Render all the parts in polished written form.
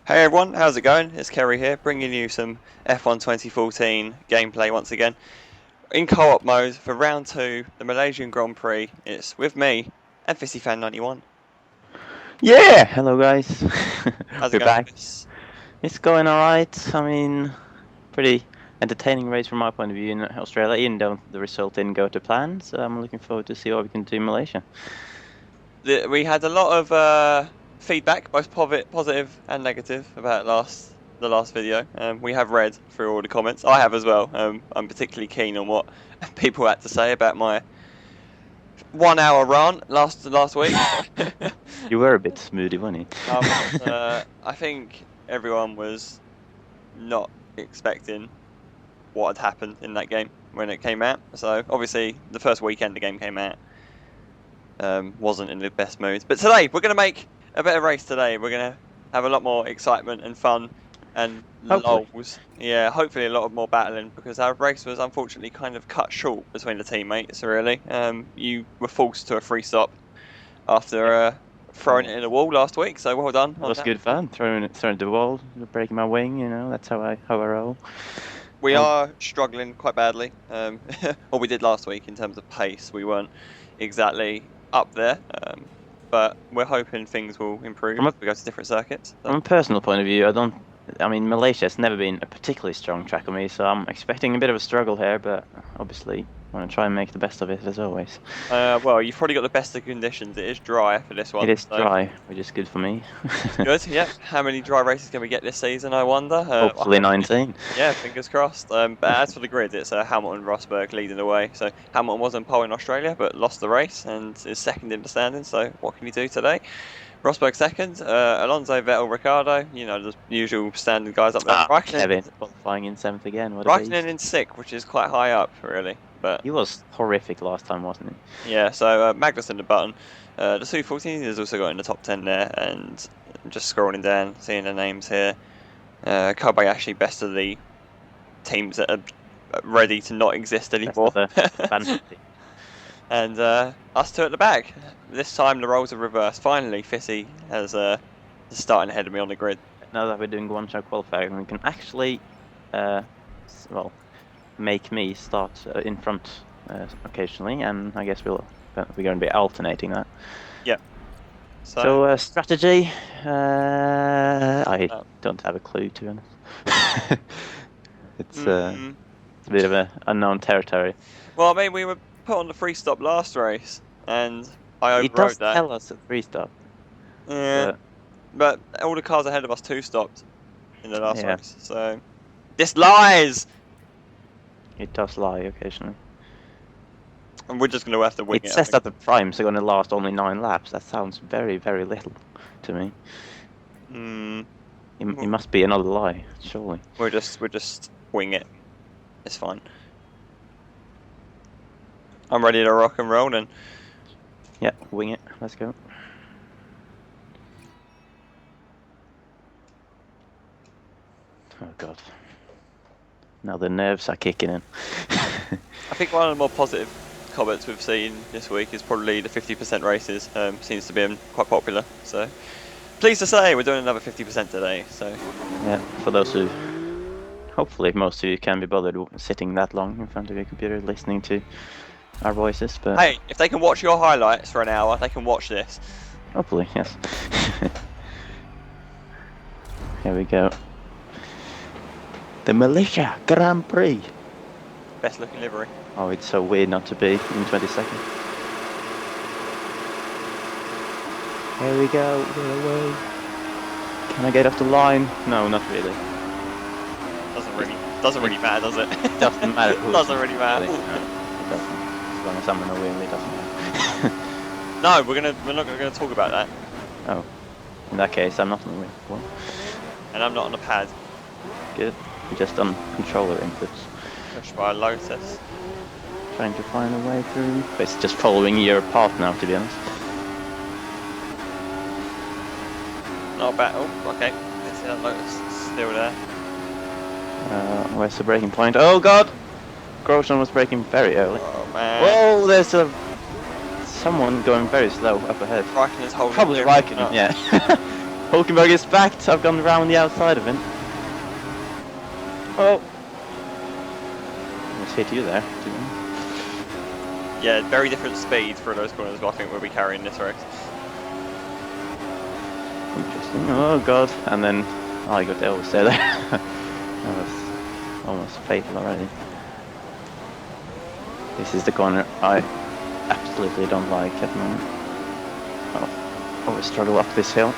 Hey everyone, how's it going? It's Kerry here, bringing you some F1 2014 gameplay once again. In co-op mode for round 2, the Malaysian Grand Prix. It's with me and FisiFan91. Yeah, hello guys. How's it We're going, back. Fis? It's going alright. I mean, pretty entertaining race from my point of view in Australia, even though the result didn't go to plan. So I'm looking forward to see what we can do in Malaysia. We had a lot of feedback, both positive and negative, about the last video. We have read through all the comments. I have as well. I'm particularly keen on what people had to say about my 1 hour rant last week. You were a bit smoothie, weren't you? I think everyone was not expecting what had happened in that game when it came out. So obviously the first weekend the game came out wasn't in the best mood. But today we're going to make a better race today. We're going to have a lot more excitement and fun and Hopefully. lols. Yeah, hopefully a lot more battling, because our race was unfortunately kind of cut short between the teammates, really. You were forced to a free stop after throwing it in the wall last week, so well done. It was good fun. Throwing the wall, breaking my wing. That's how I roll. We are struggling quite badly. What we did last week in terms of pace, we weren't exactly up there. But we're hoping things will improve if we go to different circuits. So. From a personal point of view, I mean, Malaysia has never been a particularly strong track for me, so I'm expecting a bit of a struggle here, but obviously I want to try and make the best of it as always. Well, you've probably got the best of conditions. It is dry for this one. It is dry, which is good for me. Good, yeah. How many dry races can we get this season, I wonder? Hopefully 19. Yeah, fingers crossed. But as for the grid, it's Hamilton and Rosberg leading the way. So Hamilton was on pole in Australia, but lost the race and is second in the standings. So what can he do today? Rosberg second, Alonso, Vettel, Ricciardo, the usual standard guys up there. Kevin qualifying in 7th again. Raikkonen in 6th, which is quite high up, really. But he was horrific last time, wasn't he? Yeah, so Magnussen the button. The Su14 has also got in the top 10 there, and just scrolling down, seeing the names here. Kobayashi, best of the teams that are ready to not exist anymore. And us two at the back. This time the roles are reversed. Finally, Fissy has starting ahead of me on the grid. Now that we're doing one-shot qualifying, we can actually, make me start in front occasionally, and I guess we're going to be alternating that. Yeah. So strategy, I don't have a clue, to be honest. It's a bit of an unknown territory. Well, I mean, we were put on the free stop last race, and I overrode that. It does tell us a free stop. Yeah. But all the cars ahead of us stopped in the last race, so this lies. It does lie occasionally. And we're just going to have to wing it. It says that the primes are going to last only 9 laps. That sounds very, very little to me. It must be another lie, surely. We're just wing it. It's fine. I'm ready to rock and roll then. Yeah, wing it. Let's go. Oh god. Now the nerves are kicking in. I think one of the more positive comments we've seen this week is probably the 50% races. Seems to be quite popular. So pleased to say we're doing another 50% today. So yeah, for those who, hopefully most of you can be bothered sitting that long in front of your computer listening to our voices. But hey, if they can watch your highlights for an hour, they can watch this. Hopefully, yes. Here we go. The Malaysia Grand Prix. Best looking livery. Oh, it's so weird not to be in 22nd. Here we go. Can I get off the line? No, not really. Doesn't really matter, does it? It doesn't matter. Doesn't really matter. No, it doesn't. As long as I'm in a win, it doesn't matter. No, we're not gonna talk about that. Oh, in that case, I'm not on the win. What? And I'm not on the pad. Good. We're just on controller inputs. Pushed by a Lotus. Trying to find a way through. But it's just following your path now, to be honest. Not bad. Oh, okay. Let's see that Lotus still there. Where's the braking point? Oh god! Grosjean was braking very early. Oh man. Whoa, there's someone going very slow up ahead. Raikkonen's holding. Probably Raikkonen, yeah. Hulkenberg is backed. I've gone around the outside of him. Oh. Let's hit you there. Yeah, very different speeds for those corners, but I think we'll be carrying this race. Interesting. Oh god. And then, oh, I got the overstay there. That was almost fatal already. This is the corner I absolutely don't like at the moment. Oh, always struggle up this hill.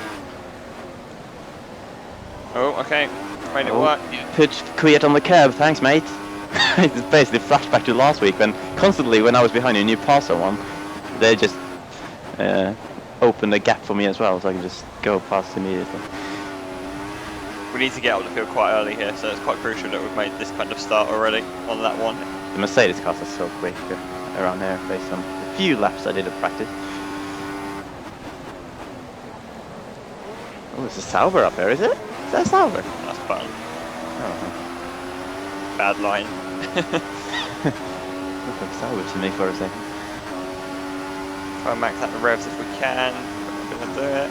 Oh, okay. Made it work. Put Kvyat on the curb, thanks mate. It's basically flashback to last week when constantly when I was behind you and you passed someone, they just opened a gap for me as well, so I can just go past immediately. We need to get out of the field quite early here, so it's quite crucial that we've made this kind of start already on that one. The Mercedes cars are so quick around there based on the few laps I did at practice. Oh, there's a Sauber up there, is it? Is that a Sauber? That's fun. Oh. Bad line. Looked like Sauber to me for a second. Try and max out the revs if we can. We're going to do it.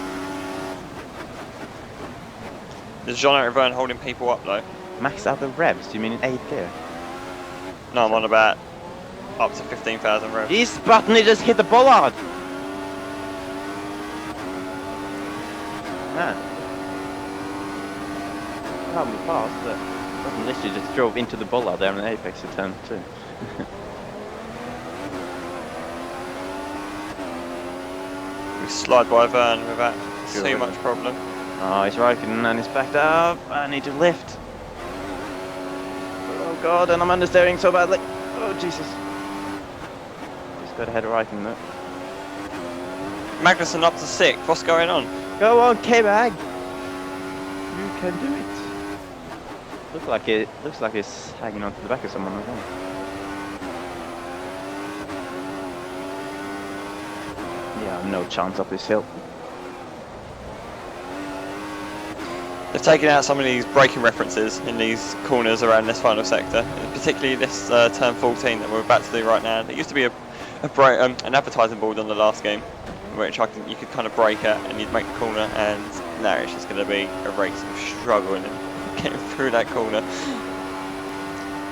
There's Jean-Eric Verne holding people up though. Max out the revs? Do you mean in 8th gear? No, I'm on about up to 15,000 revs. This button, he just hit the bollard! Man. Probably fast, but button literally just drove into the bollard there in the apex of turn 2. We slide by Verne without too much problem. Oh, he's right, and he's backed up. I need to lift. Oh god, and I'm understeering so badly. Oh Jesus. Just got ahead of Raikkonen though. Magnussen up to 6th. What's going on? Go on, K-Bag. You can do it. Looks like it's hanging onto the back of someone. I think. Yeah, no chance up this hill. They've taken out some of these braking references in these corners around this final sector, particularly this turn 14 that we're about to do right now. There used to be an advertising board on the last game, which you could kind of brake at and you'd make the corner, and now it's just going to be a race of struggling and getting through that corner.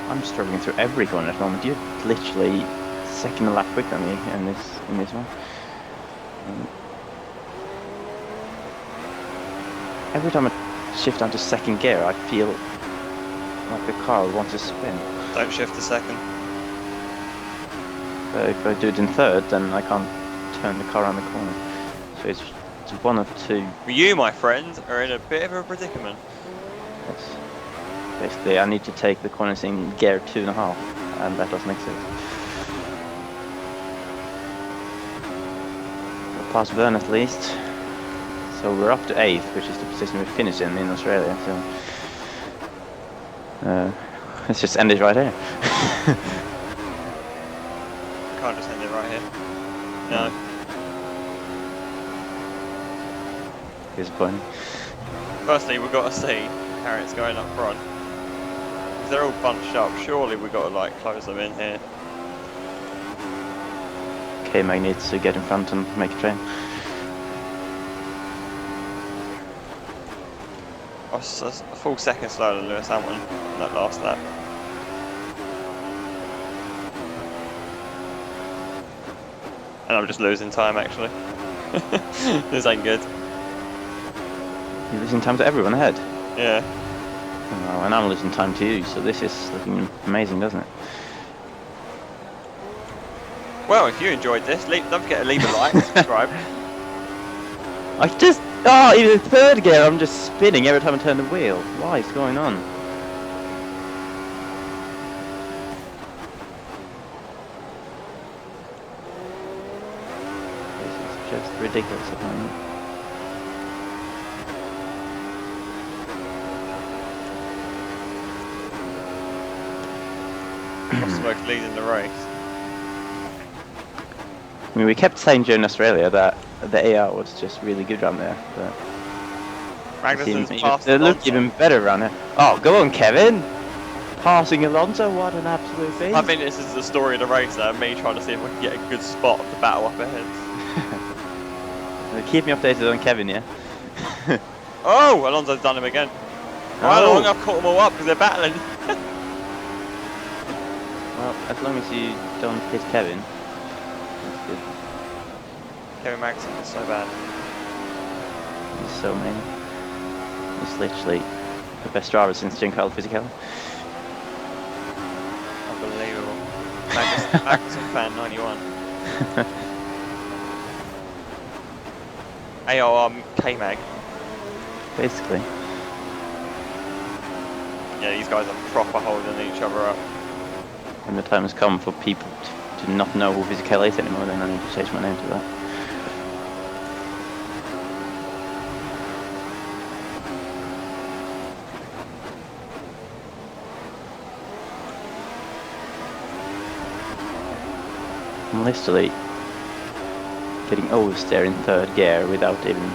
I'm struggling through every corner at the moment. You're literally second a lap quicker than me in this one. Every time I shift onto second gear, I feel like the car wants to spin. Don't shift to second. If I do it in third, then I can't turn the car around the corner. So it's one of two. You, my friend, are in a bit of a predicament. Yes. Basically, I need to take the corners in gear 2.5, and that doesn't exist. We'll pass Verne at least. So we're up to 8th, which is the position we finished in Australia. So let's just end it right here. Can't just end it right here. No. Disappointing. Firstly, we've got to see how it's going up front. If they're all bunched up, surely we've got to like close them in here. K-Mag needs to get in front and make a train. I was a full second slower than Lewis Hamilton in that last lap. And I'm just losing time actually. This ain't good. You're losing time to everyone ahead. Yeah. Oh, and I'm losing time to you, so this is looking amazing, doesn't it? Well, if you enjoyed this, don't forget to leave a like, subscribe. Even in third gear, I'm just spinning every time I turn the wheel. What is going on? This is just ridiculous at the moment. Rosberg leading the race. I mean, we kept saying during Australia that the AR was just really good around there, but Magnussen's passed it looked even better around there. Oh, go on, Kevin! Passing Alonso, what an absolute beast! I think this is the story of the race there, me trying to see if we can get a good spot of the battle up ahead. Keep me updated on Kevin, yeah? Oh, Alonso's done him again. How long I've caught them all up because they're battling. Well, as long as you don't hit Kevin, that's good. Kevin Magnussen is so bad. He's so mean. He's literally the best driver since Giancarlo Fisichella. Unbelievable. FisiFan91. AOR K-Mag. Basically. Yeah, these guys are proper holding each other up. When the time has come for people to not know who Fisichella is anymore, then I need to change my name to that. I'm literally getting oversteer in third gear without even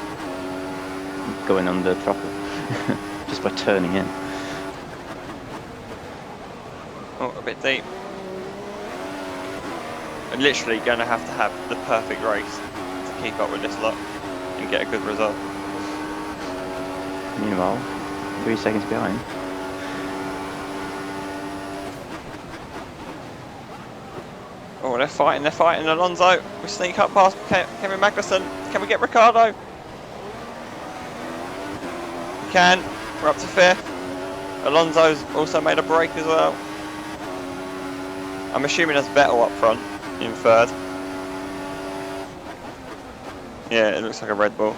going on the throttle, just by turning in. Oh, a bit deep. I'm literally going to have the perfect race to keep up with this lot and get a good result. Meanwhile, 3 seconds behind. Oh, they're fighting Alonso. We sneak up past Kevin Magnussen. Can we get Ricciardo? We can. We're up to 5th. Alonso's also made a break as well. I'm assuming there's Vettel up front in 3rd. Yeah, it looks like a Red Bull.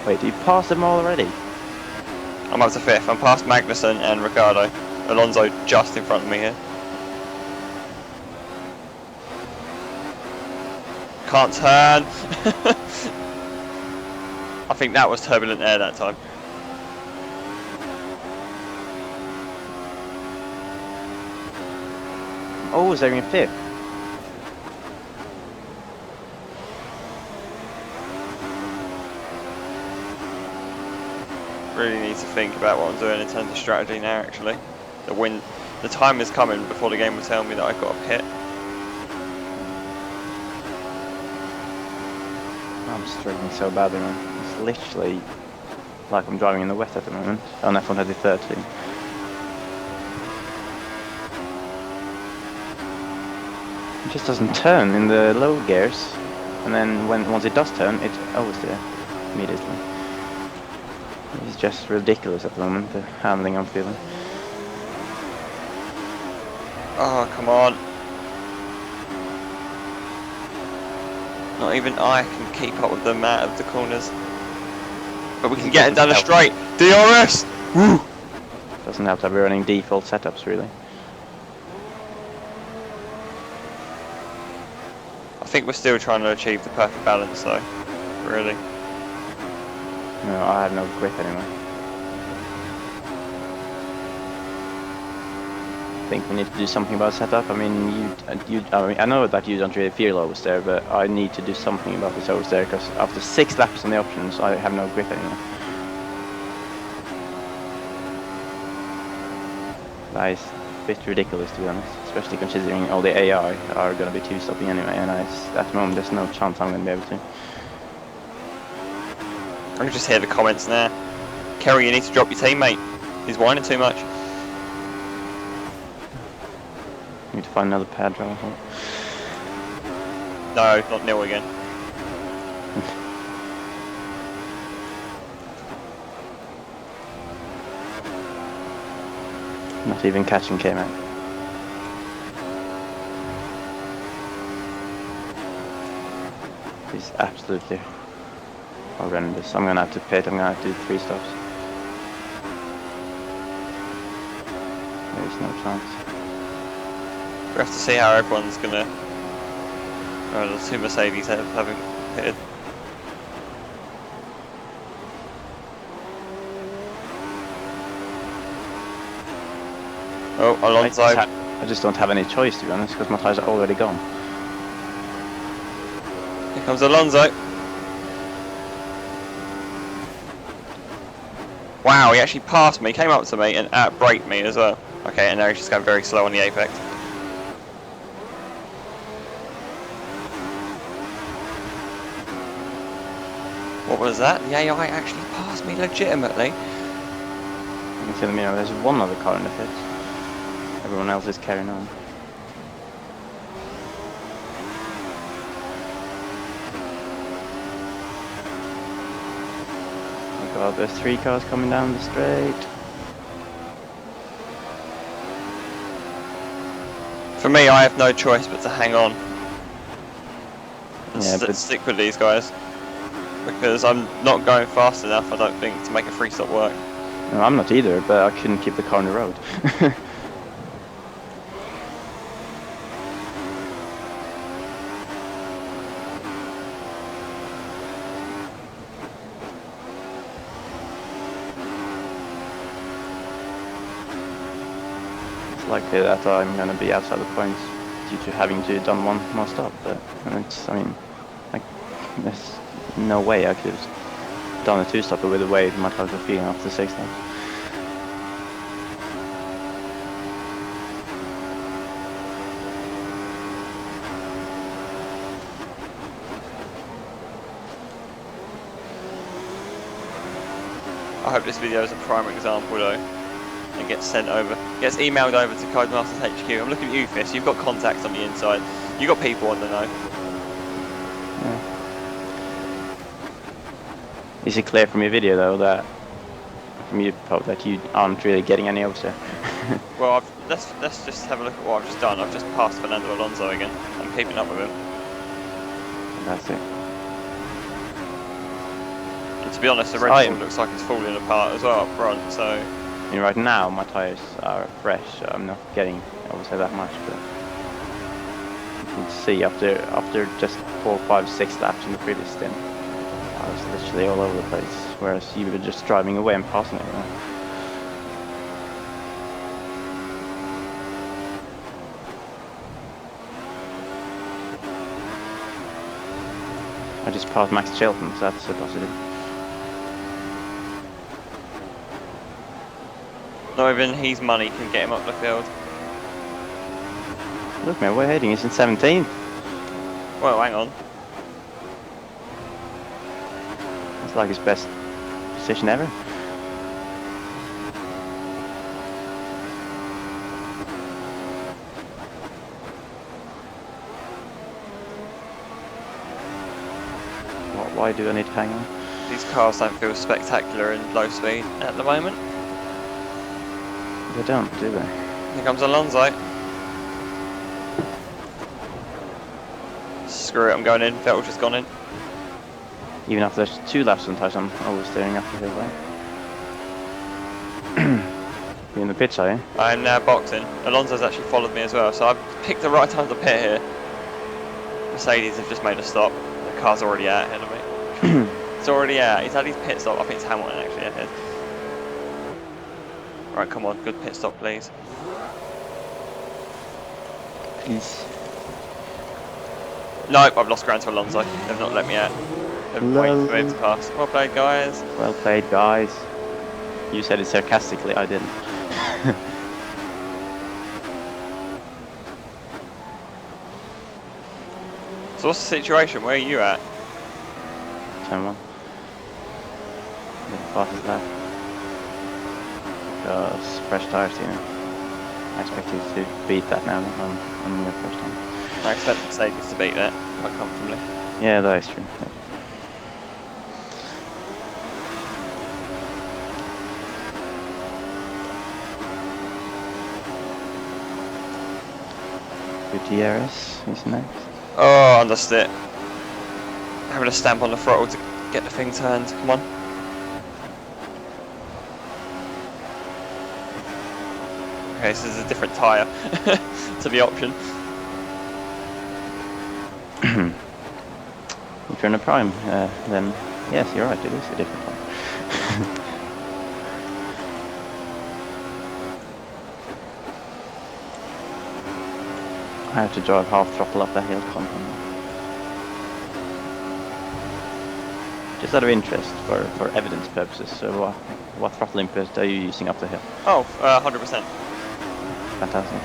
Wait, you passed them all already? I'm up to 5th. I'm past Magnussen and Ricciardo. Alonso just in front of me here. Can't turn. I think that was turbulent air that time. Oh, they're in 5th. Really need to think about what I'm doing in terms of strategy now. Actually, the time is coming before the game will tell me that I've got a pit. I'm struggling so badly, man. It's literally like I'm driving in the wet at the moment on F130. It just doesn't turn in the low gears, and then once it does turn, it's always there immediately. It's just ridiculous at the moment, the handling I'm feeling. Oh, come on. Not even I can keep up with them out of the corners. But we can get it down the straight. DRS! Woo! Doesn't have to be running default setups, really. I think we're still trying to achieve the perfect balance though. Really. No, I have no grip anymore. I think we need to do something about setup. I mean, I know that you don't really feel oversteer, but I need to do something about this oversteer because after 6 laps on the options, I have no grip anymore. That is a bit ridiculous, to be honest, especially considering all the AI are going to be 2-stopping anyway, and at the moment there's no chance I'm going to be able to. I can just hear the comments now. Kerry, you need to drop your teammate. He's whining too much. Need to find another pad driver. No, not Neil again. Not even catching K-Man. He's absolutely horrendous. I'm gonna have to pit. I'm gonna have to do 3 stops. There's no chance. We have to see how everyone's gonna. Oh, the 2 Mercedes haven't pitted. Oh, Alonso. I just don't have any choice, to be honest, because my tyres are already gone. Here comes Alonso. Wow, he actually passed me, came up to me and out-braked me as well. Okay, and now he's just going very slow on the apex. What was that? The AI actually passed me legitimately. You can see the mirror. There's one other car in the pits. Everyone else is carrying on. Oh god, there's 3 cars coming down the straight. For me, I have no choice but to hang on and Yeah, stick with these guys, because I'm not going fast enough, I don't think, to make a free stop work. No, I'm not either, but I couldn't keep the car on the road. It's likely that I'm going to be outside the points due to having to done one more stop, but it's, I mean, there's no way I could have done a 2-stopper with the way my cars were feeling after 6 laps. I hope this video is a prime example though, and gets sent over, gets emailed over to Codemasters HQ. I'm looking at you, Fis, you've got contacts on the inside, you've got people on the know. Yeah. Is it clear from your video though that, from your post, that you aren't really getting any oversteer? Well, let's just have a look at what I've just done. I've just passed Fernando Alonso again. I'm keeping up with him. That's it. And to be honest, the Red Bull looks like it's falling apart as well up front, so... I mean, right now my tyres are fresh, so I'm not getting oversteer that much, but you can see after just 4, 5, 6 laps in the previous stint, I was literally all over the place, whereas you were just driving away and passing everyone. I just passed Max Chilton, so that's a positive. Not even his money can get him up the field. Look man, we're heading, he's in 17th. Well, hang on. It's like his best position ever. Why do I need to hang on? These cars don't feel spectacular in low speed at the moment. They don't, do they? Here comes Alonso. Screw it, I'm going in. Vettel's just gone in. Even after there's 2 laps on touch, I'm oversteering up the hill, right? You're in the pits, are you? I'm now boxing. Alonso's actually followed me as well, so I've picked the right time to pit here. Mercedes have just made a stop. The car's already out ahead of me. It's already out. He's had his pit stop. I think it's Hamilton actually ahead. Right, come on, good pit stop, please. Please. Nope, I've lost ground to Alonso. They've not let me out. They've waited for him to pass. Well played, guys. Well played, guys. You said it sarcastically, I didn't. So what's the situation? Where are you at? Turn 1. The fastest lap. Because fresh tires, you know. I expect you to beat that now on your first time. I expect Mercedes to beat that quite comfortably. Yeah, that is true. Gutierrez is next. Oh, I lost it. Having a stamp on the throttle to get the thing turned. Come on. Okay, so this is a different tyre to the option. If you're in a prime, then yes, you're right, it is a different one. I have to drive half throttle up the hill compound. Just out of interest, for evidence purposes, so what throttle input are you using up the hill? Oh, 100%. Fantastic.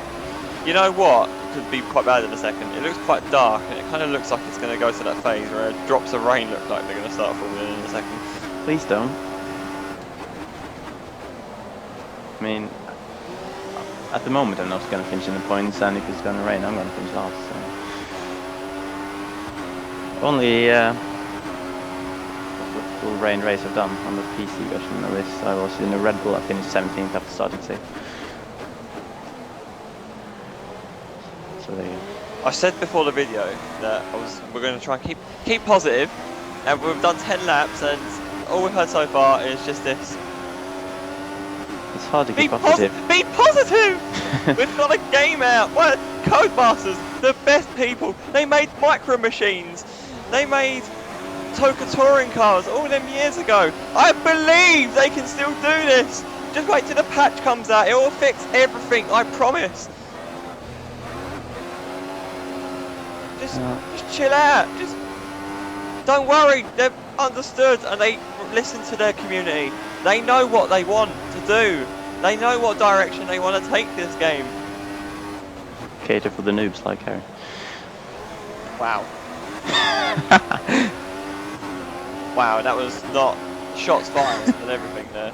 You know what? could be quite bad in a second. It looks quite dark, and it kind of looks like it's going to go to that phase where drops of rain look like they're going to start falling in a second. Please don't. I mean, at the moment I'm not going to finish in the points, and if it's going to rain I'm going to finish last. So. Only full rain race I've done on the PC version of this. I was in a Red Bull, I finished 17th after starting safe. So there you go. I said before the video that we're going to try and keep positive, and we've done 10 laps, and all we've heard so far is just this. It's hard to keep positive. Be positive! We've got a game out. What? Codemasters, the best people. They made micro machines. They made Toka touring cars all them years ago. I believe they can still do this. Just wait till the patch comes out. It will fix everything. I promise. Just chill out. Just don't worry. They've understood and they listen to their community. They know what they want to do. They know what direction they want to take this game. Cater for the noobs like Harry. Wow. Wow, that was not shots fired and everything there.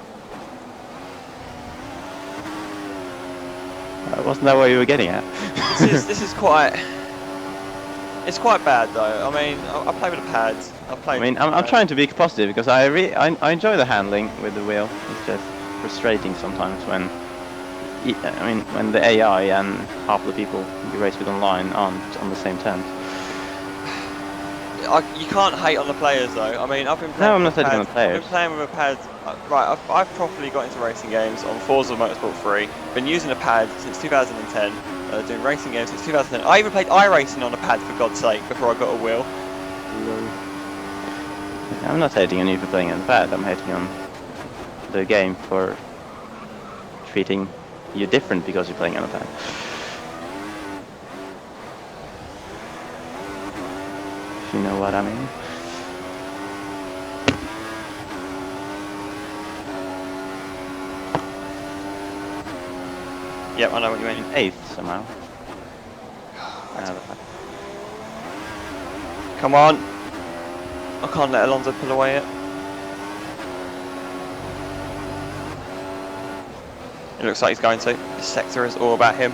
Wasn't that what you were getting at? This is quite. It's quite bad though. I mean, I play with the pads. I'm trying to be positive because I enjoy the handling with the wheel. It's just frustrating sometimes when the AI and half the people you race with online aren't on the same terms. You can't hate on the players though. I mean, I've been playing. No, I'm not hating on the players. I've been playing with a pad. Right, I've properly got into racing games on Forza Motorsport 3. Been using a pad since 2010. Doing racing games since 2010. I even played iRacing on a pad for God's sake before I got a wheel. I'm not hating on you for playing on the pad. I'm hating on the game for treating you different because you're playing on a pad. If you know what I mean. Yep, I know what you mean. 8th somehow. Come on! I can't let Alonso pull away yet. It looks like he's going to. This sector is all about him.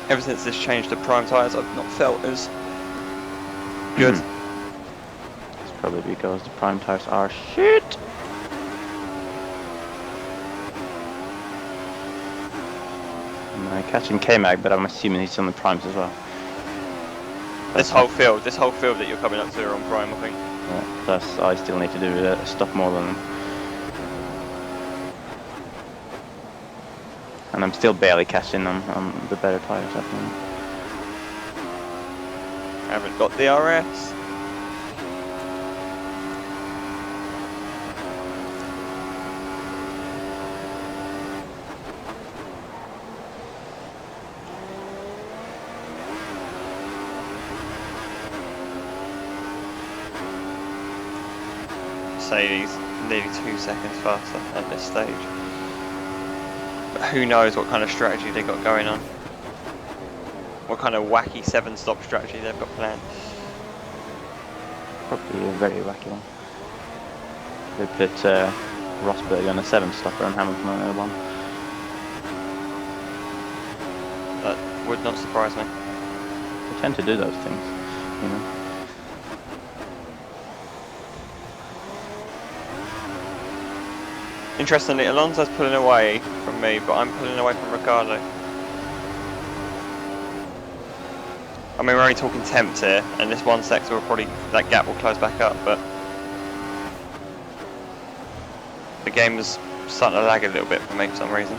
Ever since this changed to prime tyres, I've not felt as good. It's probably because the prime tyres are shit. I'm catching K-Mag, but I'm assuming he's on the primes as well. This whole field that you're coming up to are on prime, I think. Yeah, plus I still need to do a stop more than them. And I'm still barely catching them on the better tyres, I think. I haven't got the RS. Mercedes nearly 2 seconds faster at this stage. But who knows what kind of strategy they got going on. What kind of wacky 7-stop strategy they've got planned. Probably a very wacky one. They put Rosberg on a 7-stopper and Hamilton on a 1. That would not surprise me. They tend to do those things, you know. Interestingly, Alonso's pulling away from me, but I'm pulling away from Ricardo. I mean, we're only talking temps here, and this one sector will probably, that gap will close back up, but the game is starting to lag a little bit for me for some reason.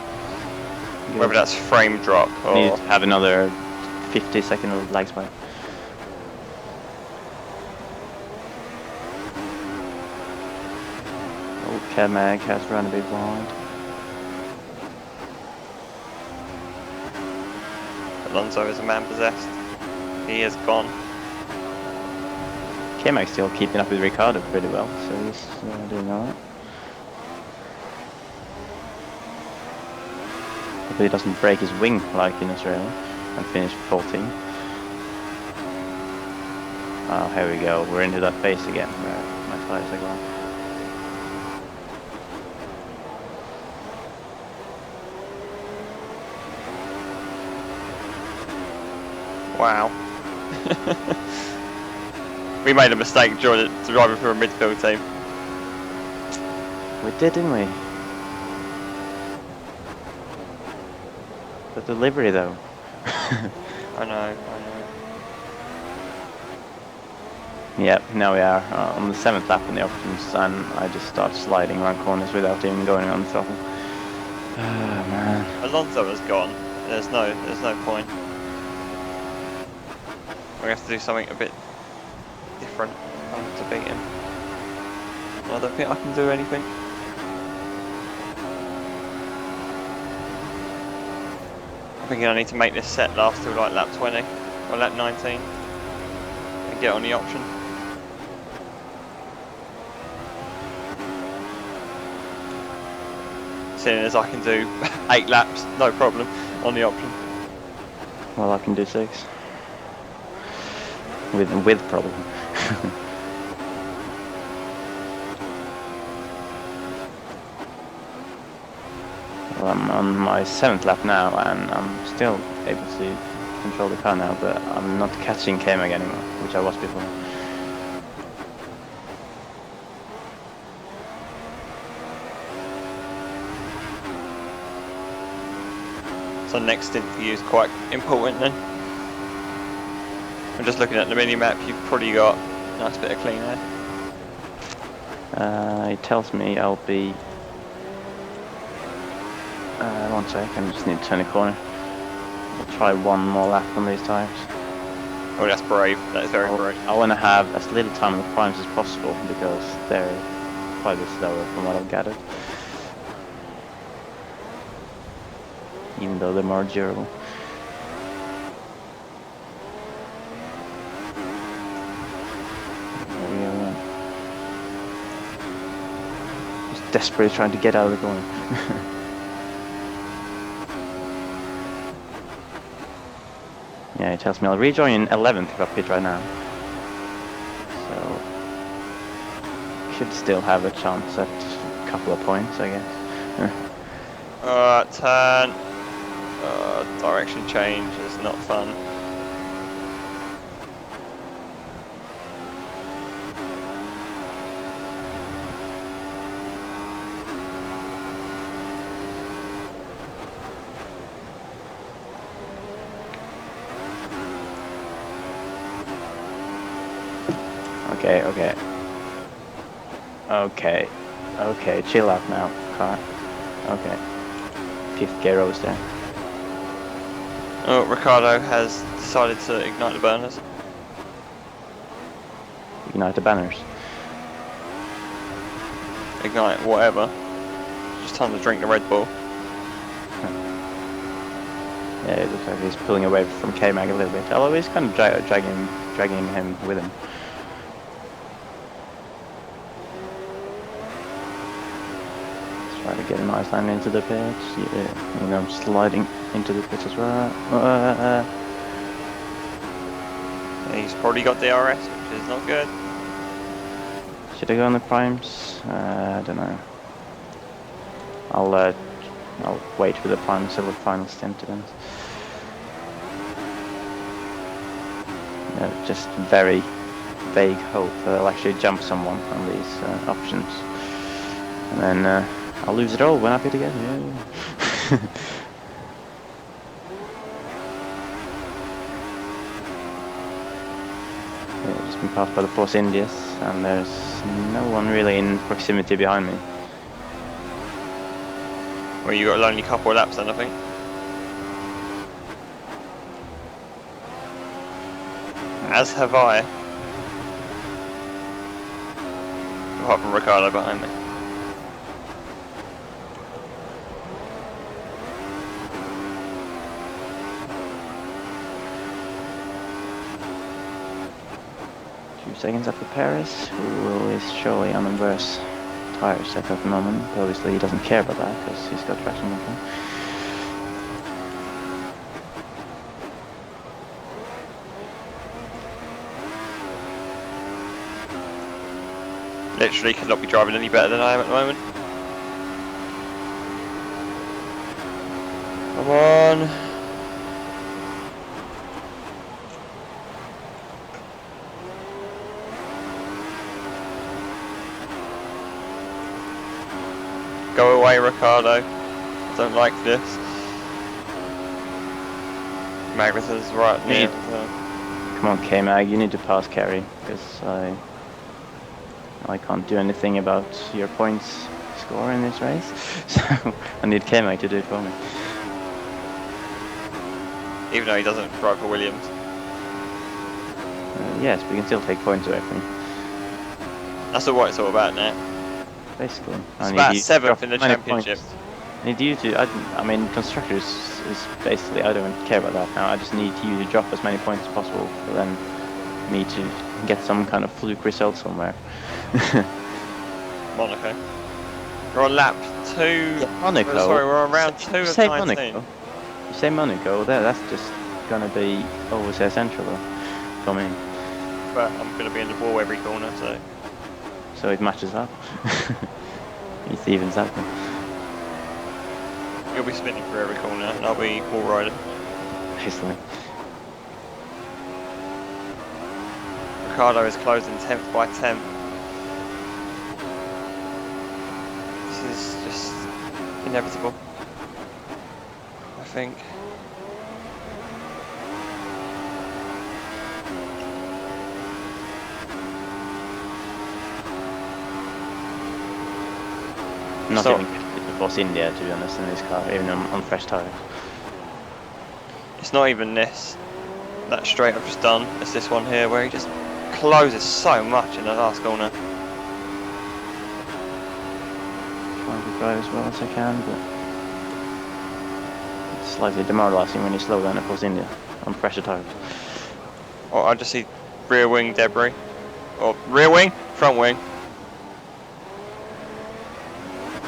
Whether that's frame drop or... Need to have another 50-second of lag spike. K-Mag has run a bit wide. Alonso is a man possessed. He is gone. K-Mag's still keeping up with Ricardo pretty well, so he's doing alright. Hopefully he doesn't break his wing like in Australia and finish 14. Oh, here we go. We're into that phase again where my tires are gone. Wow. We made a mistake driving through a midfield team. We did, didn't we? The delivery though. I know. Yep, now we are on the 7th lap in the options, and I just start sliding around corners without even going on the throttle. Oh man. Alonso has gone. There's no point. We have to do something a bit different to beat him. I don't think I can do anything. I think I need to make this set last till like lap 20 or lap 19 and get on the option. Seeing as I can do 8 laps, no problem, on the option. Well, I can do 6. With problem. Well, I'm on my 7th lap now, and I'm still able to control the car now, but I'm not catching K-Mag anymore, which I was before. So next stint for you is quite important then. I'm just looking at the mini-map, you've probably got a nice bit of clean air. It tells me I'll be... one sec, I just need to turn a corner. I'll try one more lap on these tires. Oh, that's brave. That is very brave. I want to have as little time on the primes as possible because they're quite a bit slower from what I've gathered. Even though they're more durable. There we go then. Just desperately trying to get out of the corner. Yeah, it tells me I'll rejoin in 11th if I pit right now. So, should still have a chance at a couple of points, I guess. Turn. Direction change is not fun. Okay, chill out now, car. Okay. 5th gear over there. Oh, Ricardo has decided to ignite the burners. Ignite the banners. Ignite whatever. Just time to drink the Red Bull. Yeah, it looks like he's pulling away from K-Mag a little bit. Although he's kind of dragging him with him. Try to get a nice line into the pits. Yeah, you know, sliding into the pits as well. He's probably got DRS, which is not good. Should I go on the primes? I don't know. I'll wait for the primes till the final stint then. Just very vague hope that I'll actually jump someone on these options, and then I'll lose it all when I pit again. Yeah. Yeah, just been passed by the Force Indias, and there's no one really in proximity behind me. Well, you got a lonely couple of laps then, I think. As have I. Apart from Ricardo behind me. Seconds after Paris, who is surely on a worse tire set at the moment. Obviously he doesn't care about that because he's got traction control. literally could not be driving any better than I am at the moment. Come on. Go away, Ricardo. Don't like this. Magnussen's right near. Come on, K-Mag, you need to pass Kerry, because I can't do anything about your points score in this race. So I need K-Mag to do it for me. Even though he doesn't drive for Williams. Yes, but you can still take points away from me. That's what it's all about now. Basically. It's about 7th in the championship. I need you to, I mean, constructors is basically, I don't care about that now. I just need you to drop as many points as possible for then me to get some kind of fluke result somewhere. Monaco. We're on lap 2. Yeah, Monaco. Sorry, we're on round 2 of 19. Monaco. You say Monaco, that's just gonna be always essential for me. But I'm gonna be in the wall every corner, so. So it matches up. It evens up. You'll be spinning for every corner, and I'll be wall riding. Basically. Ricardo is closing 10th by 10. This is just inevitable, I think. Not even the Boss India, to be honest, in this car, even on fresh tyres. It's not even this. That straight I've just done. It's this one here where he just closes so much in the last corner. Trying to drive as well as I can, but it's slightly demoralising when you slow down at Boss India on pressure tyres. Oh, I just see rear wing debris. Or rear wing, front wing.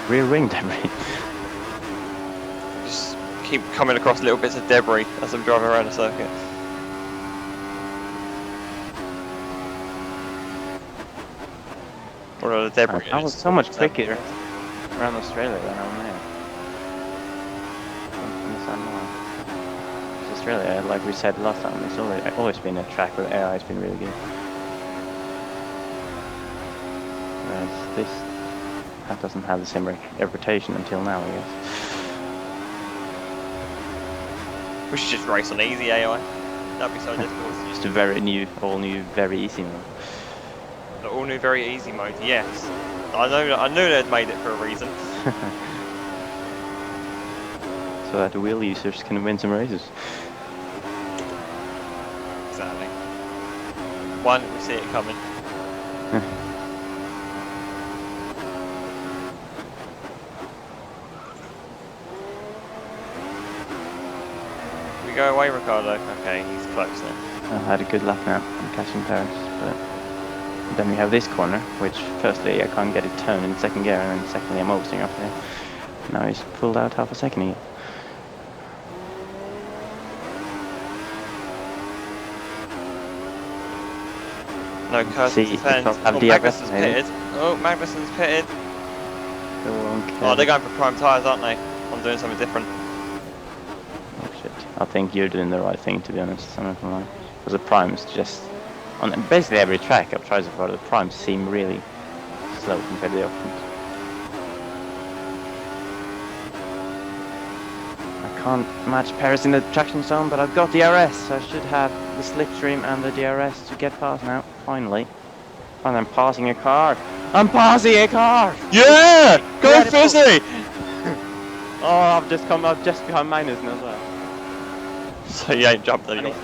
Rear wing debris. Just keep coming across little bits of debris as I'm driving around the circuit. What are the debris? I was so much quicker around Australia than I'm there. I don't understand why. Because Australia, like we said last time, it's always been a track where the AI has been really good. Whereas this, that doesn't have the same reputation until now, I guess. We should just race on easy AI. That'd be so difficult. Just a all new, very easy mode. The all new, very easy mode. Yes, I knew they'd made it for a reason. So that the wheel users can win some races. Exactly. Why didn't we see it coming? Go away, Ricardo. Okay, he's close now. I had a good lap now. I'm catching Paris, but then we have this corner, which firstly I can't get it turned in second gear, and then secondly I'm oversteering up there. Now he's pulled out half a second again. No, Kirsten's defense. Oh, Magnussen's pitted. Oh, Magnussen's pitted. Oh, they're going for prime tyres, aren't they? I'm doing something different. I think you're doing the right thing, to be honest. I'm not gonna lie. Because the primes just on basically every track I've tried so far, the primes seem really slow compared to the options. I can't match Paris in the traction zone, but I've got the DRS, so I should have the slipstream and the DRS to get past now. Finally, and I'm passing a car. I'm passing a car. Yeah, go Fizzy! Oh, I've just come up just behind Magnussen as well. So you ain't jumped anymore.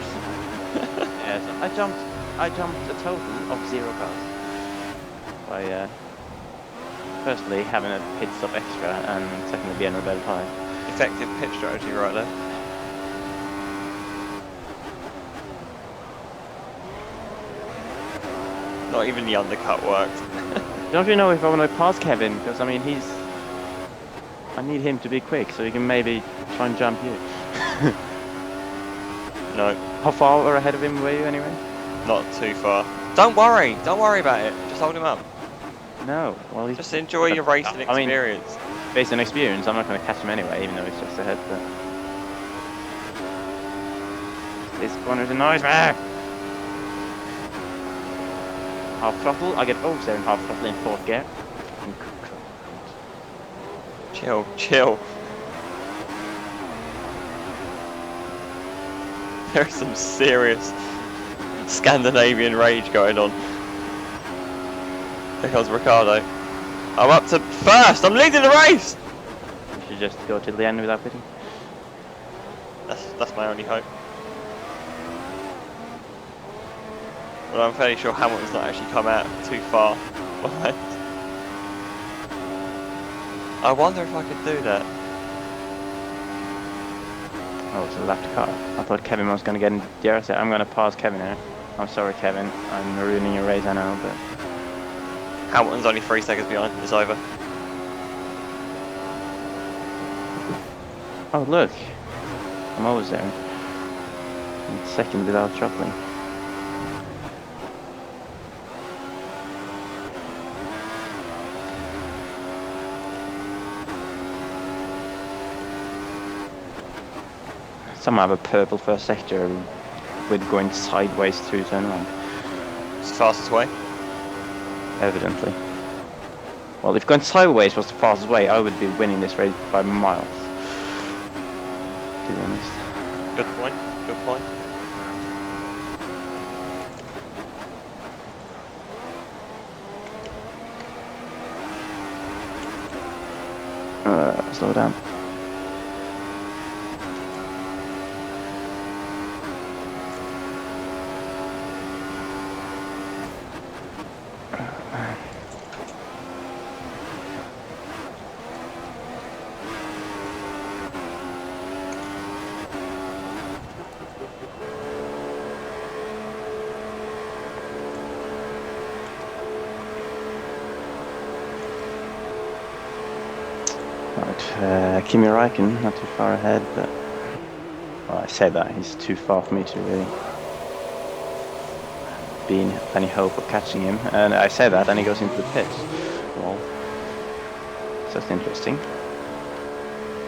Yeah, so I jumped a total of 0 cars by firstly having a pit stop extra and secondly being a better tyre. Effective pit strategy right there. Not even the undercut worked. Don't you know if I want to pass Kevin? Because I mean I need him to be quick so he can maybe try and jump you. No. How far ahead of him were you anyway? Not too far. Don't worry about it. Just hold him up. No. Well, he's Just enjoy your racing experience. I mean, based on experience, I'm not going to catch him anyway, even though he's just ahead. But this corner's a nightmare. Half throttle. I get over there in half throttle in 4th gear. Chill, chill. There's some serious Scandinavian rage going on. There comes Ricardo. I'm up to 1st. I'm leading the race. You should just go till the end without pitting. That's my only hope. But I'm fairly sure Hamilton's not actually come out too far behind. I wonder if I could do that. Oh, it's a left car. I thought Kevin was going to get in the RC. I'm going to pass Kevin here. I'm sorry, Kevin. I'm ruining your race, I know, but... Hamilton's only 3 seconds behind. It's over. Oh, look. I'm always there. In 2nd without throttling. Somehow have a purple first sector with going sideways through turn 1. It's the fastest way. Evidently. Well, if going sideways was the fastest way, I would be winning this race by miles. To be honest. Good point. Good point. Slow down. Kimi Räikkönen, not too far ahead, but well, I say that he's too far for me to really be in any hope of catching him. And I say that, and he goes into the pits. Well, so that's interesting.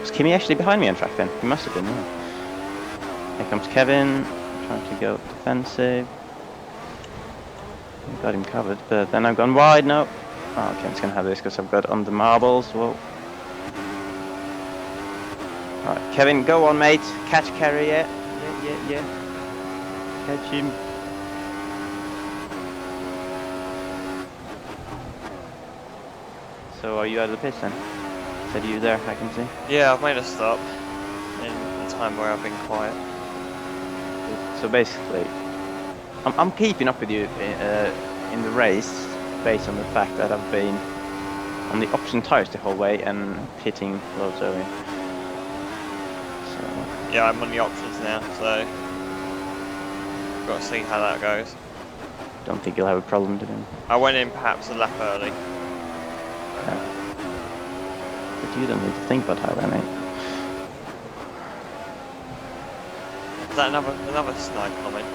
Was Kimi actually behind me on track then? He must have been. Yeah. Here comes Kevin, trying to go defensive. Got him covered, but then I've gone wide. No. Oh, Kevin's gonna have this because I've got on the marbles. Whoa. Alright, Kevin, go on, mate. Catch Kerry, yeah. Yeah. Catch him. So, are you out of the pits then? Said you there, I can see. Yeah, I've made a stop in a time where I've been quiet. So basically, I'm keeping up with you in the race based on the fact that I've been on the option tires the whole way and hitting loads earlier. Yeah, I'm on the options now, so got to see how that goes. Don't think you'll have a problem doing. I went in perhaps a lap early. Yeah. But you don't need to think about how that, mate. Is that another snide comment?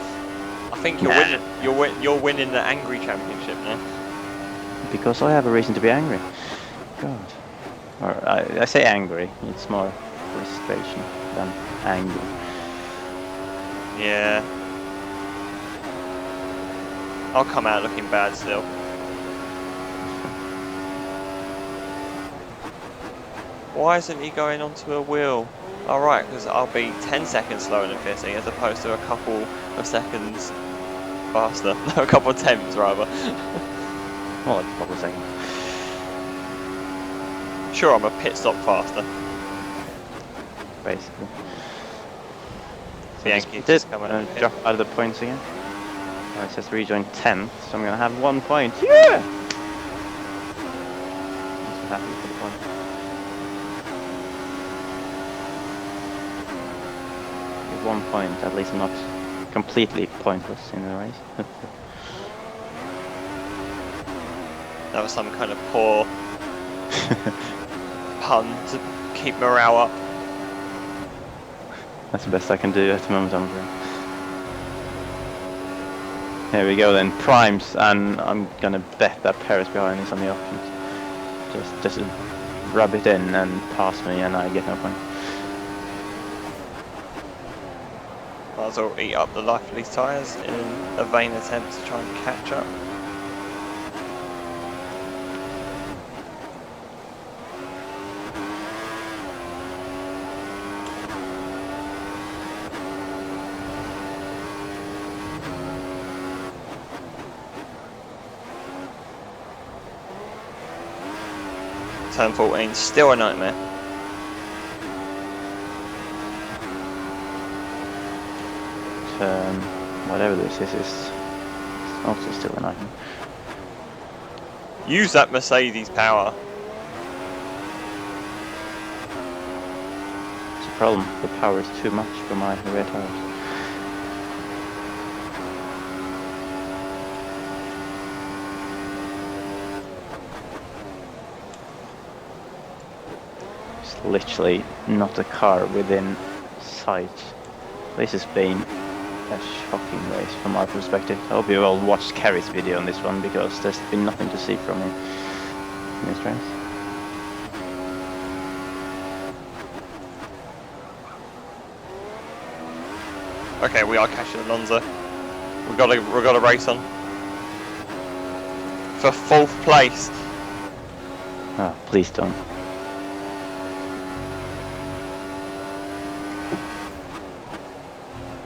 I think you're winning. You're winning the angry championship now. Because I have a reason to be angry. God. Or I say angry. It's more frustration than anger. Yeah. I'll come out looking bad still. Why isn't he going onto a wheel? Alright, because I'll be 10 seconds slower than Fizzy as opposed to a couple of seconds faster. No, a couple of tenths rather. More like a couple of seconds. Sure, I'm a pit stop faster. Basically. So Yankee just coming out. Drop out of the points again. It says rejoin 10th, so I'm going to have 1 point. Yeah! I'm so happy with the point. With 1 point, at least I'm not completely pointless in the race. That was some kind of poor pun to keep morale up. That's the best I can do at the moment, I'm afraid. Here we go then, primes, and I'm gonna bet that Paris behind is on the options. Just rub it in and pass me, and I get no point. Might as well eat up the life of these tyres in a vain attempt to try and catch up. Turn 14, still a nightmare. Whatever this is also still a nightmare. Use that Mercedes power. It's a problem. The power is too much for my rear tires. There's literally not a car within sight. This has been a shocking race from our perspective. I hope you all watched Carrie's video on this one, because there's been nothing to see from him in this race. Okay, we are catching Alonso. We've got a race on for 4th place. Oh, please don't.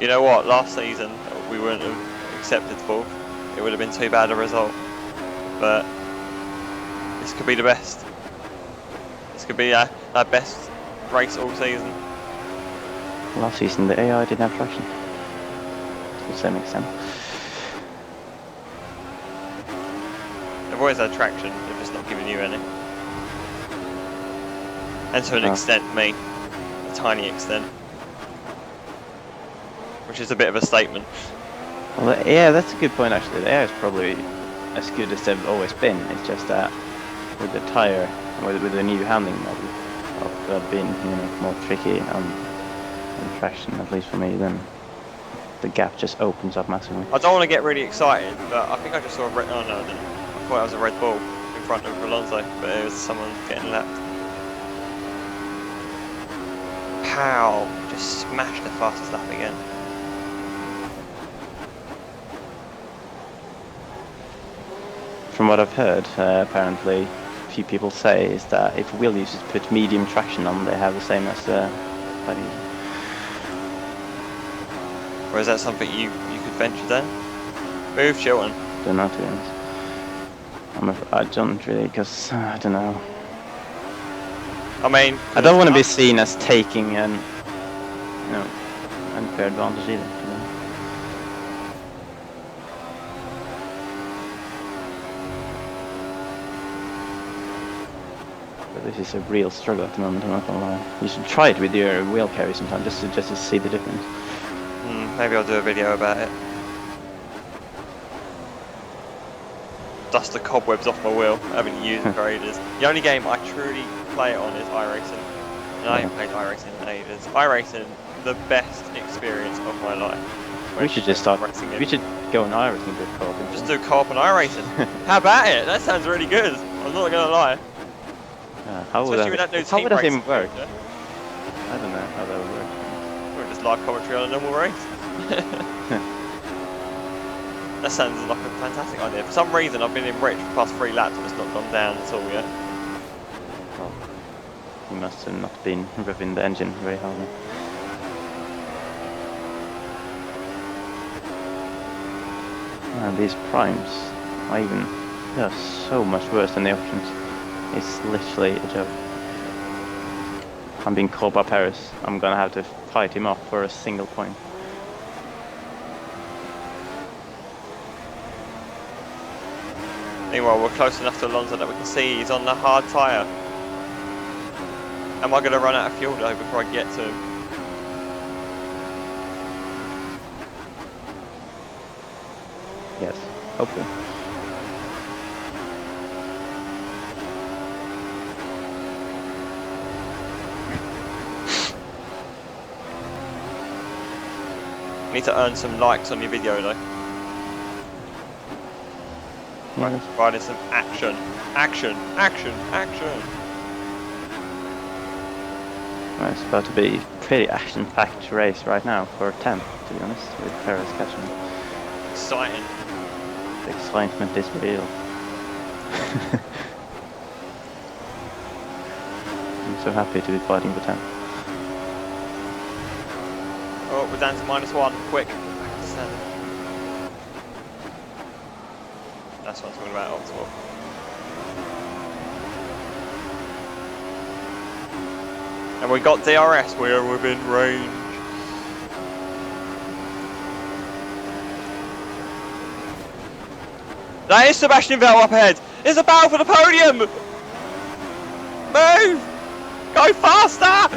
You know what? Last season we wouldn't have accepted 4th. It would have been too bad a result. But this could be the best. This could be our best race all season. Last season the AI didn't have traction to the same extent. They've always had traction, they're just not giving you any. And to an extent, me. A tiny extent. Which is a bit of a statement. Well, yeah, that's a good point actually. The air is probably as good as they've always been. It's just that with the tyre, with the new handling model, of being more tricky on traction, at least for me, then the gap just opens up massively. I don't want to get really excited, but I think I just saw a red. Oh no, I didn't. I thought it was a red ball in front of Alonso, but it was someone getting lapped. Pow! Just smashed the fastest lap again. From what I've heard, apparently, a few people say is that if wheel users put medium traction on, they have the same as bloody. Or is that something you could venture down? Move, Chilton. Don't know, to be honest. I don't really, because I don't know. I mean, I don't want to be seen as taking an unfair advantage either. But this is a real struggle at the moment. I'm not gonna lie. You should try it with your wheel carry sometime, just to see the difference. Maybe I'll do a video about it. Dust the cobwebs off my wheel. I haven't used it for ages. The only game I truly play it on is iRacing. And I haven't played iRacing in ages. iRacing, the best experience of my life. We should just start racing. We should go on iRacing with co-op. Just do co-op on iRacing. How about it? That sounds really good. I'm not gonna lie. How would that even work? Yeah? I don't know how that would work. Or just live commentary on a normal race. That sounds like a fantastic idea. For some reason I've been in Rich for the past 3 laps and it's not gone down at all yet. Well, you must have not been revving the engine very hard. And these primes they are so much worse than the options. It's literally a joke. I'm being caught by Paris. I'm gonna have to fight him off for a single point. Meanwhile, we're close enough to Alonso that we can see he's on the hard tyre. Am I going to run out of fuel though before I get to him? Yes, hopefully. You need to earn some likes on your video though. Right, providing some action. Action, action, action. Well, it's about to be a pretty action-packed race right now for 10th, to be honest, with Perez catching. Exciting. The excitement is real. I'm so happy to be fighting for 10th. Oh, we're down to -1. Quick. That's what I'm talking about, Optimal. And we got DRS, we are within range. That is Sebastian Vettel up ahead. It's a battle for the podium. Move! Go faster!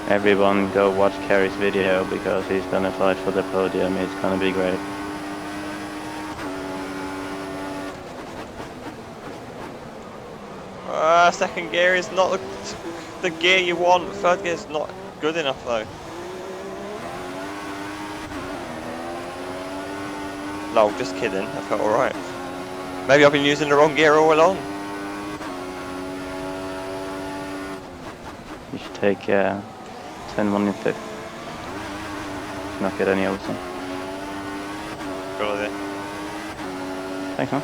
Everyone go watch Kerry's video because he's gonna fight for the podium. It's gonna be great. Second gear is not the gear you want. Third gear is not good enough though. No, just kidding. I felt alright. Maybe I've been using the wrong gear all along. You should take 10-1 in 5th. Not get any overtime. Good idea. Thanks, man.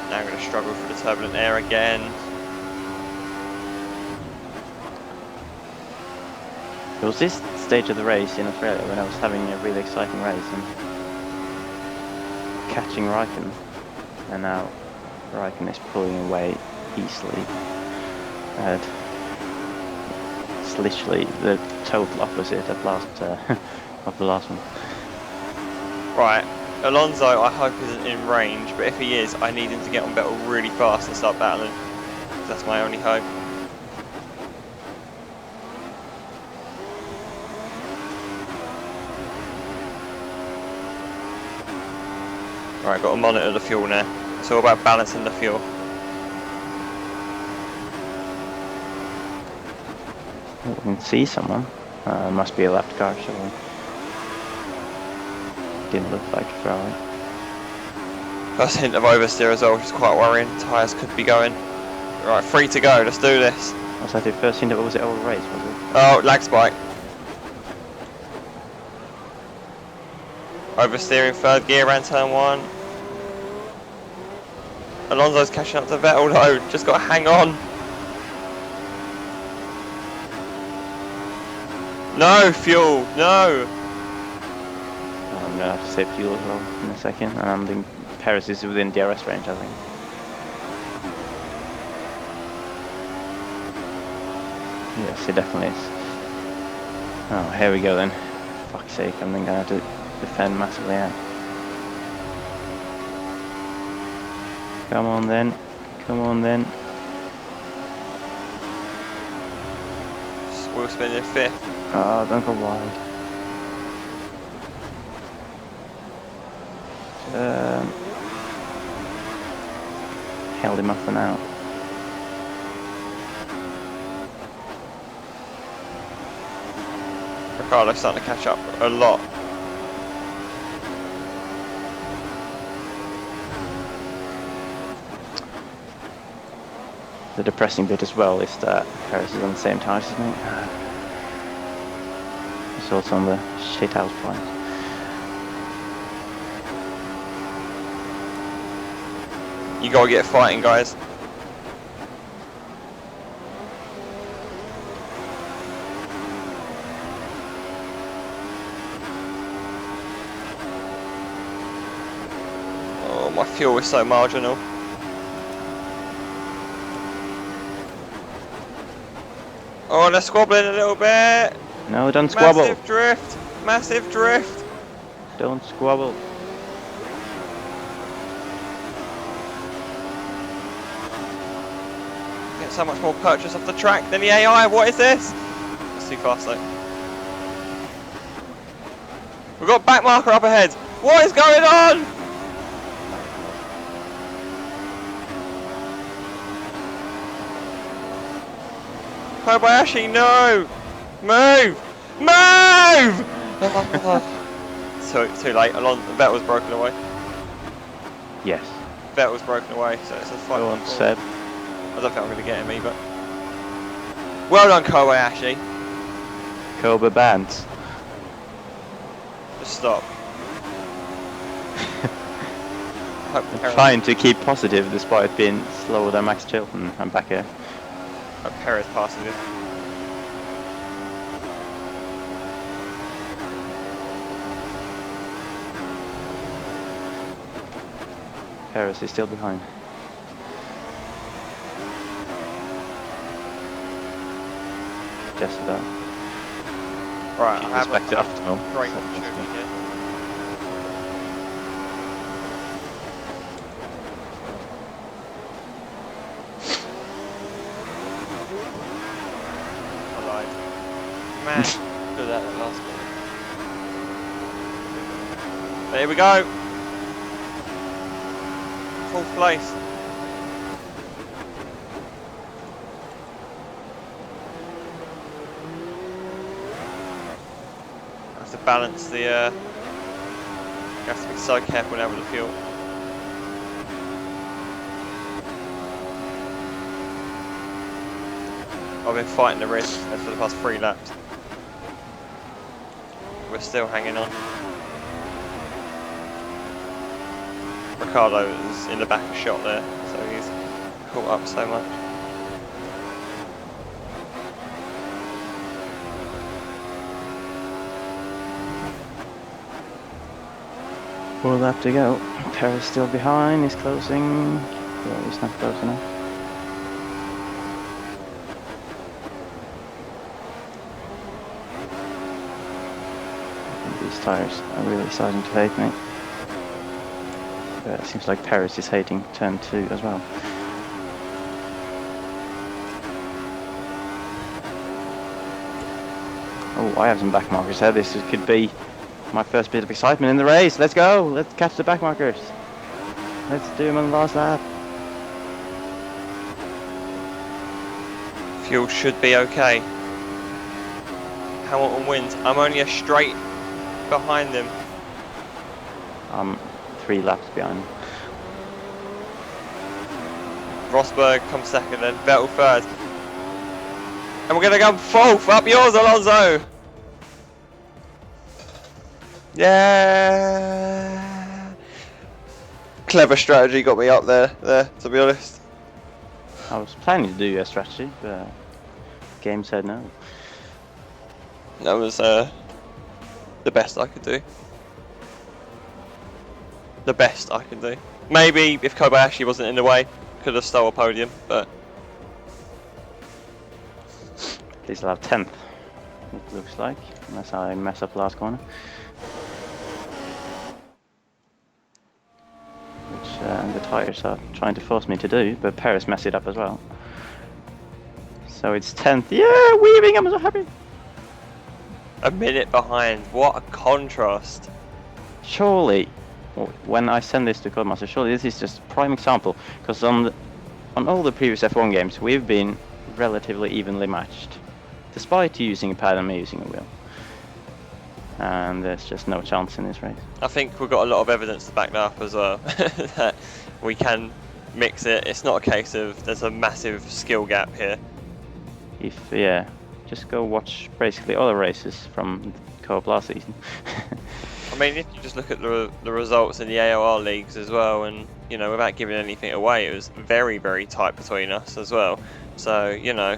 Now I'm going to struggle through the turbulent air again. It was this stage of the race in Australia when I was having a really exciting race and catching Raikkonen, and now Raikkonen is pulling away easily. And it's literally the total opposite of of the last one. Right, Alonso I hope isn't in range, but if he is, I need him to get on Vettel really fast and start battling. That's my only hope. Right, got to monitor the fuel now. It's all about balancing the fuel. We can see someone. Must be a left car, so didn't look like a Ferrari. First hint of oversteer as well, which is quite worrying. Tyres could be going. Right, 3 to go, let's do this. Was that the first hint? Was it all race? Was it? Oh, lag spike. Oversteering third gear around turn 1. Alonso's catching up to Vettel though, just got to hang on. No fuel, no. I'm gonna have to save fuel as well in a second. I think Paris is within DRS range, I think. Yes, it definitely is. Oh, here we go then. Fuck's sake, I'm then gonna have to defend massively out. Come on then. Come on then. We'll spin in 5th. Oh, don't go wide. Held him up for now. Ricardo's starting to catch up a lot. The depressing bit as well is that Paris is on the same tyres as me. It's also on the shit house point. You gotta get fighting, guys. Oh, my fuel is so marginal. Oh, they're squabbling a little bit. No, don't squabble. Massive drift. Massive drift. Don't squabble. Get so much more purchase off the track than the AI. What is this? It's too fast though. We've got back marker up ahead. What is going on? Kobayashi, no! Move! Move! too late. Vettel's broken away. Yes. Vettel's broken away, so it's a fight. Go on, Seb. I don't think I'm going to get him either. Well done, Kobayashi. Koba Bands. Just stop. Trying to keep positive despite being slower than Max Chilton. I'm back here. Hope Perez passes it. Perez is still behind. Just about. Right, I Keep have back to afternoon. great opportunity here. I lied. Man, do that last one. There we go. 4th place. Have to balance the. You have to be so careful now with the fuel. I've been fighting the risk for the past 3 laps. We're still hanging on. Ricardo is in the back of shot there, so he's caught up so much. One lap to go. Perez still behind, he's closing. Well, he's not close enough. I think these tires are really starting to hate me. It seems like Perez is hating turn 2 as well. Oh, I have some back markers here. This could be my first bit of excitement in the race. Let's go! Let's catch the back markers. Let's do them on the last lap. Fuel should be okay. Hamilton wins. I'm only a straight behind him. 3 laps behind. Rosberg comes second then, Vettel third. And we're going to go 4th, up yours Alonso! Yeah! Clever strategy got me up there, to be honest. I was planning to do a strategy, but game said no. That was the best I could do. The best I could do. Maybe if Kobayashi wasn't in the way, could have stole a podium, but At least I'll have 10th, it looks like, unless I mess up the last corner. Which the tyres are trying to force me to do, but Perez messed it up as well. So it's 10th. Yeah, weaving, I'm so happy! a minute behind. What a contrast. Surely, when I send this to Codemaster, surely this is just a prime example, because on all the previous F1 games we've been relatively evenly matched, despite you using a pad and me using a wheel. And there's just no chance in this race. I think we've got a lot of evidence to back that up as well, that we can mix it. It's not a case of there's a massive skill gap here. Yeah, just go watch basically all the races from Co-op last season. I mean, if you just look at the results in the AOR leagues as well, and you know, without giving anything away, it was very, very tight between us as well. So you know,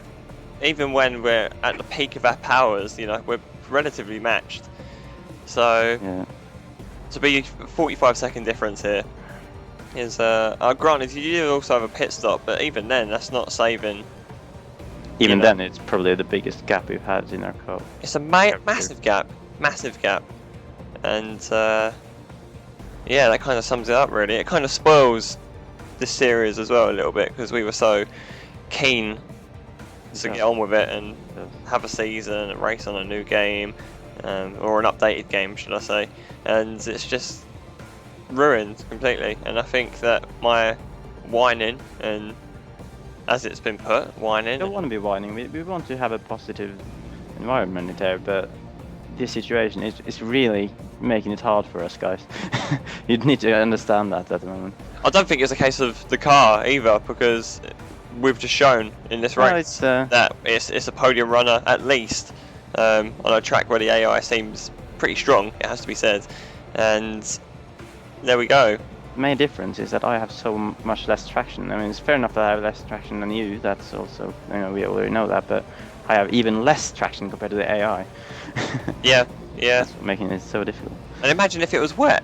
even when we're at the peak of our powers, you know, we're relatively matched. So Yeah. to be a 45-second difference here is granted you do also have a pit stop, but even then that's not saving. Even then, it's probably the biggest gap we've had in our co-op. It's a massive gap, and yeah, that kind of sums it up really. It kind of spoils this series as well a little bit, because we were so keen to get on with it and have a season and race on a new game, or an updated game should I say, and it's just ruined completely. And I think that my whining, and as it's been put, whining. We don't want to be whining, we want to have a positive environment in there, but this situation is really making it hard for us guys. You'd need to understand that at the moment. I don't think it's a case of the car either, because we've just shown in this race that it's a podium runner at least, on a track where the AI seems pretty strong, it has to be said, and there we go. The main difference is that I have so much less traction. I mean, it's fair enough that I have less traction than you, that's also, you know, we already know that, but I have even less traction compared to the AI. Yeah. That's what's making it so difficult. And imagine if it was wet.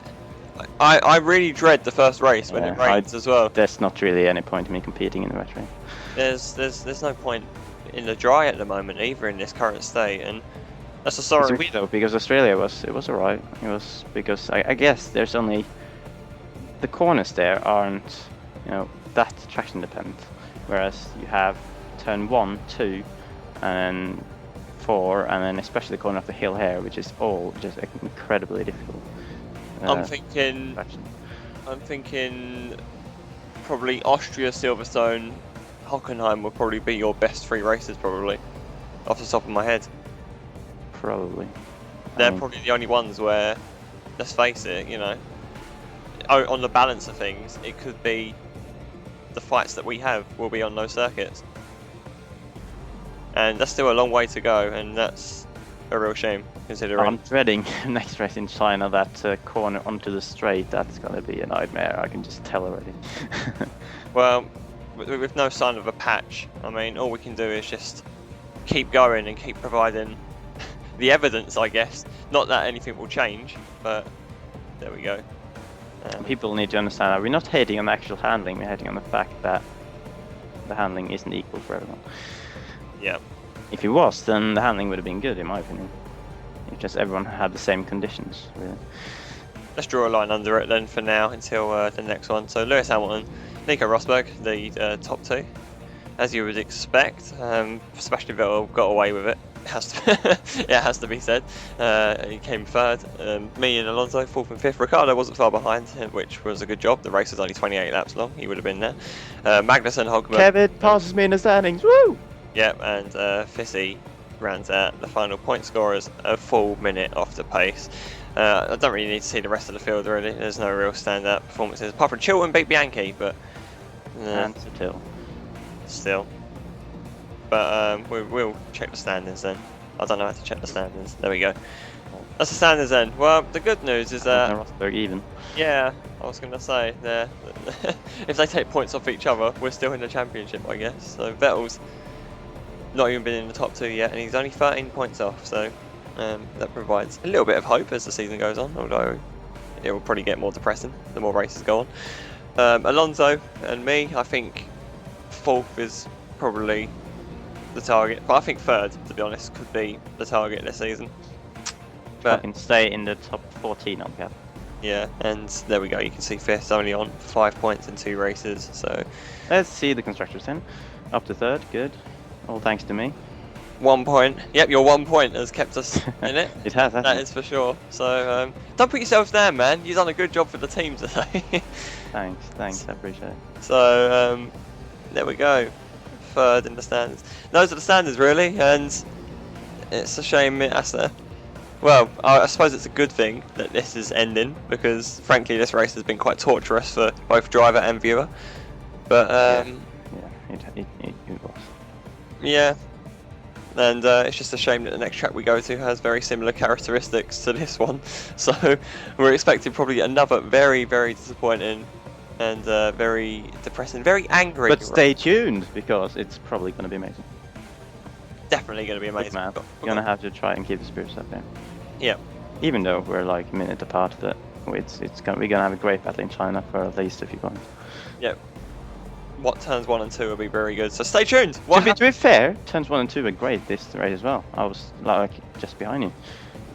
I really dread the first race when it rains as well. There's not really any point in me competing in the wet race. There's no point in the dry at the moment either in this current state, and that's a sorry. It's weird though, because Australia was alright. It was because I guess there's only the corners there aren't, you know, that traction dependent, whereas you have turn 1, 2, and 4, and then especially the corner of the hill here, which is all just incredibly difficult. I'm thinking probably Austria, Silverstone, Hockenheim will probably be your best 3 races, probably, off the top of my head. Probably. They're probably the only ones where, let's face it, you know, on the balance of things, it could be the fights that we have will be on those circuits. And that's still a long way to go, and that's a real shame, considering... I'm dreading next race in China, that corner onto the straight. That's gonna be a nightmare, I can just tell already. Well, with no sign of a patch, I mean, all we can do is just keep going and keep providing the evidence, I guess. Not that anything will change, but there we go. People need to understand that we're not hating on the actual handling, we're hating on the fact that the handling isn't equal for everyone. Yeah. If it was, then the handling would have been good, in my opinion. If just everyone had the same conditions, really. Let's draw a line under it then for now until the next one. So Lewis Hamilton, Nico Rosberg, the top 2, as you would expect. Sebastian Vettel got away with it. It has to be said. He came 3rd. Me and Alonso 4th and 5th. Ricardo wasn't far behind, which was a good job. The race was only 28 laps long. He would have been there. Magnussen, Hogman. Kevin passes me in the standings. Woo! Yep, and Fisi rounds out the final point scorers a full minute off the pace. I don't really need to see the rest of the field really. There's no real standout performances apart from Chilton beat Bianchi, but and still. But we'll check the standings then. I don't know how to check the standings. There we go. That's the standings then. Well, the good news is that Rosberg even. Yeah, I was going to say if they take points off each other, we're still in the championship, I guess. So Vettel's not even been in the top 2 yet, and he's only 13 points off. So that provides a little bit of hope as the season goes on. Although it will probably get more depressing the more races go on. Alonso and me, I think 4th is probably the target, but I think 3rd, to be honest, could be the target this season. But I can stay in the top 14 on cap. Yeah, and there we go. You can see 5th only on 5 points in 2 races. So let's see the constructors then. Up to 3rd, good. All thanks to me. 1 point. Yep, your 1 point has kept us in it. It has, that is for sure. So don't put yourselves down, man. You've done a good job for the team today. Thanks, I appreciate it. So there we go. 3rd in the standings. Those are the standings really, and it's a shame it has to. Well, I suppose it's a good thing that this is ending, because frankly this race has been quite torturous for both driver and viewer. But it was. Yeah, and it's just a shame that the next track we go to has very similar characteristics to this one. So we're expecting probably another very, very disappointing and very depressing, very angry. But stay tuned, because it's probably going to be amazing. Definitely going to be amazing. You're going to have to try and keep the spirits up there. Yeah. Even though we're like a minute apart, but we're going to have a great battle in China for at least a few points. Yep. What turns 1 and 2 will be very good, so stay tuned. To be fair, turns 1 and 2 were great this race as well. I was like just behind you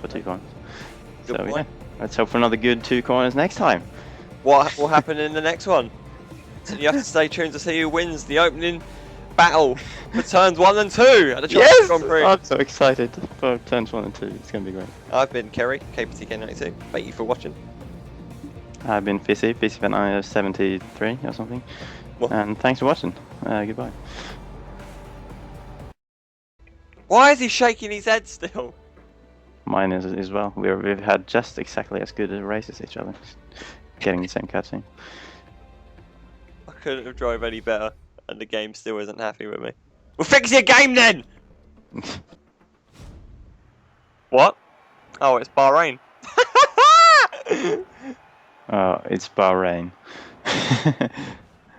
for 2 corners. Good so point. Yeah, let's hope for another good 2 corners next time. What will happen in the next one? So you have to stay tuned to see who wins the opening battle for turns 1 and 2 at the Chinese Grand Prix. I'm so excited for turns 1 and 2. It's going to be great. I've been Kerry, KPTK92. Thank you for watching. I've been Fisi, FisiFan91 or something. What? And thanks for watching. Goodbye. Why is he shaking his head still? Mine is as well. We've had just exactly as good races each other, getting the same cutscene. I couldn't have drove any better, and the game still isn't happy with me. Well, fix your game then! What? Oh, it's Bahrain. Oh, it's Bahrain.